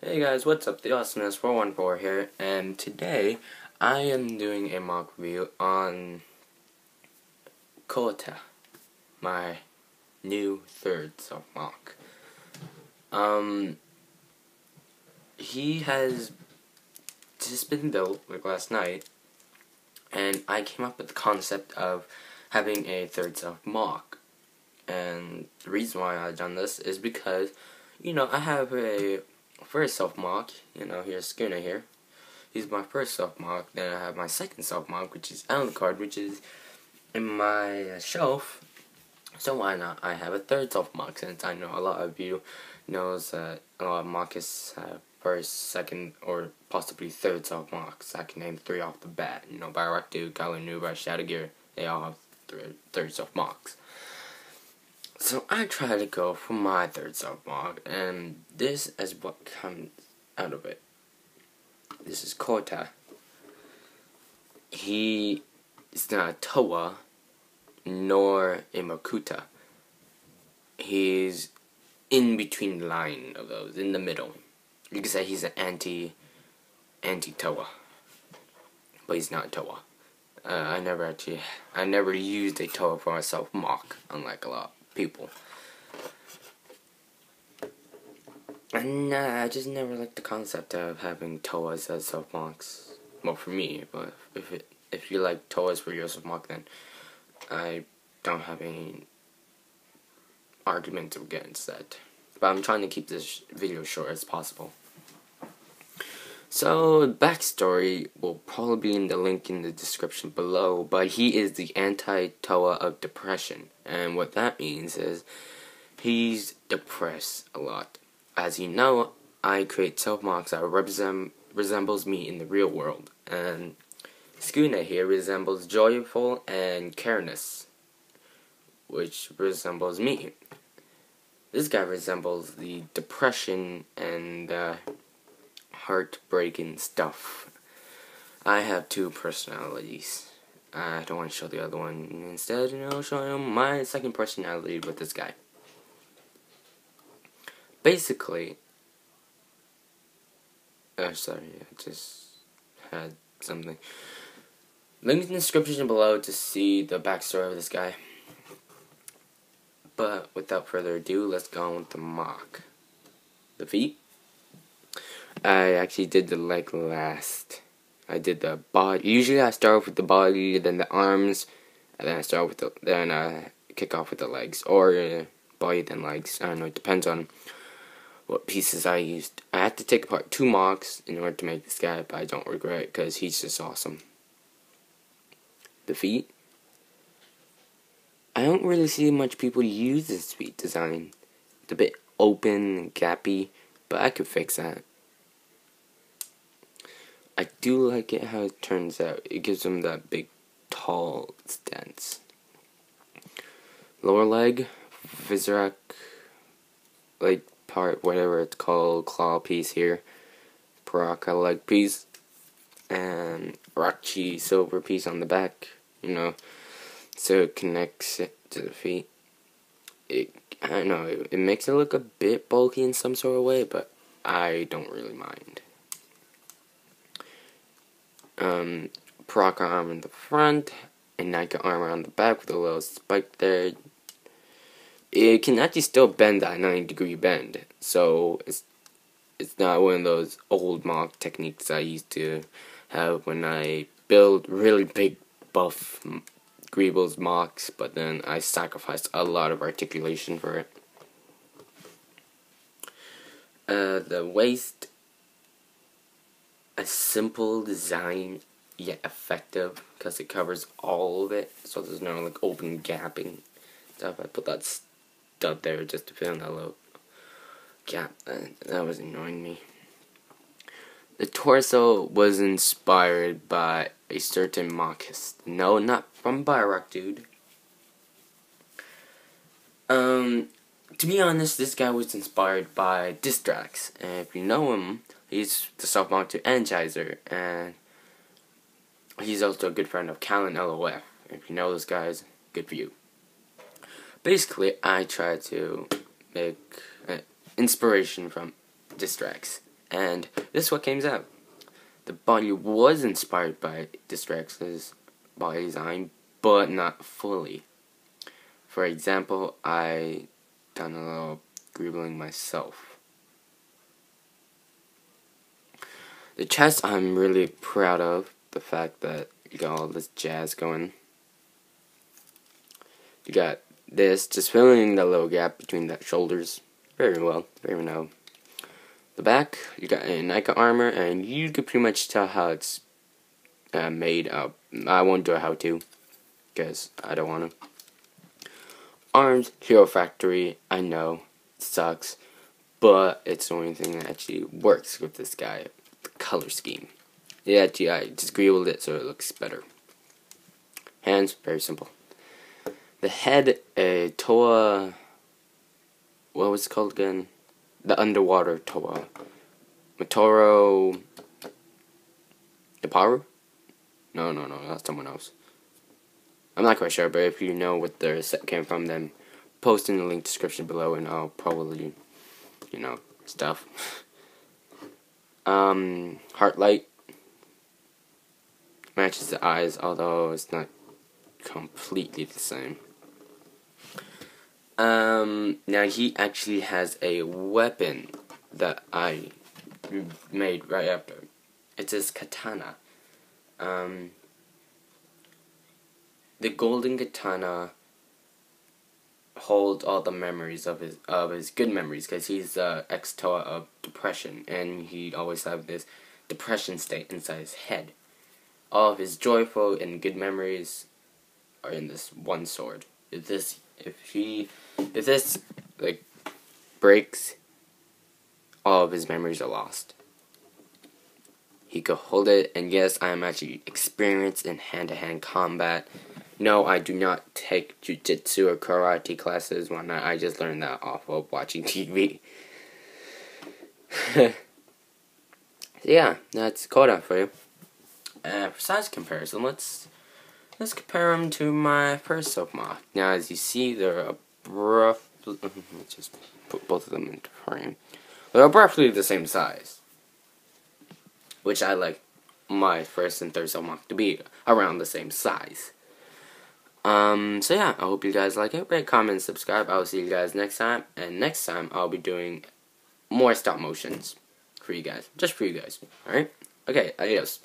Hey guys, what's up? The Awesomeness414 here, and today I am doing a mock review on Kouta, my new Third Self Moc. He has just been built like last night, and I came up with the concept of having a Third Self Moc. And the reason why I've done this is because, I have a First Self Moc, here's Kouta here. He's my first Self Moc. Then I have my second Self Moc, which is on the card, which is in my shelf. So why not? I have a third Self Moc, since I know a lot of you knows that a lot of Mocs have first, second, or possibly third Self Mocs. I can name 3 off the bat. Biorectu, Galanu, Shadowgear, they all have third Self Mocs. So I try to go for my Third Self Moc, and this is what comes out of it. This is Kouta. He is not a Toa, nor a Kouta. He's in between the line of those, in the middle. You could say he's an anti-Toa, but he's not a Toa. I never used a Toa for my Self Moc, unlike a lot of people. And I just never liked the concept of having Toas as Self Mocs. Well, for me, but if you like Toas for your Self Moc, then I don't have any argument against that. But I'm trying to keep this video short as possible. So, backstory will probably be in the link in the description below, but he is the anti-Toa of depression. And what that means is he's depressed a lot. As you know, I create Self Mocs that resembles me in the real world. And Kouta here resembles joyful and careless, which resembles me. This guy resembles the depression and heartbreaking stuff. I have 2 personalities. I don't want to show the other one. Instead, showing him my second personality with this guy. Basically, sorry, I just had something. Link in the description below to see the backstory of this guy. But without further ado, let's go on with the mock. The feet. I actually did the leg last. I did the body. Usually I start with the body, then the arms, and then I kick off with the legs, or body then legs. I don't know. It depends on what pieces I used. I had to take apart 2 mocs in order to make this guy, but I don't regret it because he's just awesome. The feet. I don't really see much people use this feet design. It's a bit open and gappy, but I could fix that. I do like it how it turns out. It gives him that big, tall stance. Lower leg, Vizrak, part, whatever it's called, claw piece here. Paraka leg piece. And Rachi silver piece on the back, so it connects it to the feet. I don't know, it makes it look a bit bulky in some sort of way, but I don't really mind. Paraka arm in the front, and Nika armor on the back with a little spike there. It can actually still bend that 90-degree bend, so it's not one of those old mock techniques I used to have when I build really big buff Greebles mocs, but then I sacrificed a lot of articulation for it. The waist, a simple design, yet effective, because it covers all of it, so there's no open gapping stuff. I put that stud there just to fill in that little gap. That was annoying me. The torso was inspired by a certain mockist. No, not from Biorectu. To be honest, this guy was inspired by Distrax. And if you know him, he's the Self Moc to Energizer. And he's also a good friend of Callan LOF. If you know those guys, good for you. Basically, I try to make inspiration from Distrax. and this is what came out. The body was inspired by Distrex's body design, but not fully. For example, I done a little scribbling myself. The chest I'm really proud of, the fact that you got all this jazz going. You got this, just filling the little gap between the shoulders. Very well, very well. The back, you got a Nike armor, and you could pretty much tell how it's made up. I won't do a how-to, because I don't want to. Arms, Hero Factory, I know, it sucks, but it's the only thing that actually works with this guy. The color scheme. Yeah, I just scribbled it so it looks better. Hands, very simple. The head, a Toa, what was it called again? The underwater Toa. Matoro Deparu? No, that's someone else. I'm not quite sure, but if you know what their set came from, then post in the link description below and I'll probably, stuff. Heartlight matches the eyes, although it's not completely the same. Now he actually has a weapon that I made right after. It's his katana. The golden katana holds all the memories of his good memories, because he's ex-Toa of depression, and he always have this depression state inside his head. All of his joyful and good memories are in this one sword. If this breaks, all of his memories are lost. He could hold it, and yes, I am actually experienced in hand-to-hand combat. No, I do not take jujitsu or karate classes. I just learned that off of watching TV. Yeah, that's Kouta for you. For size comparison, let's compare them to my Third Self Moc. Now, as you see, they're roughly. Let's just put both of them into frame. They're roughly the same size, which I like my first and Third Self Moc to be around the same size. So yeah, I hope you guys like it. Rate, comment, subscribe. I will see you guys next time. And next time, I'll be doing more stop motions for you guys. Just for you guys. Alright? Okay, adios.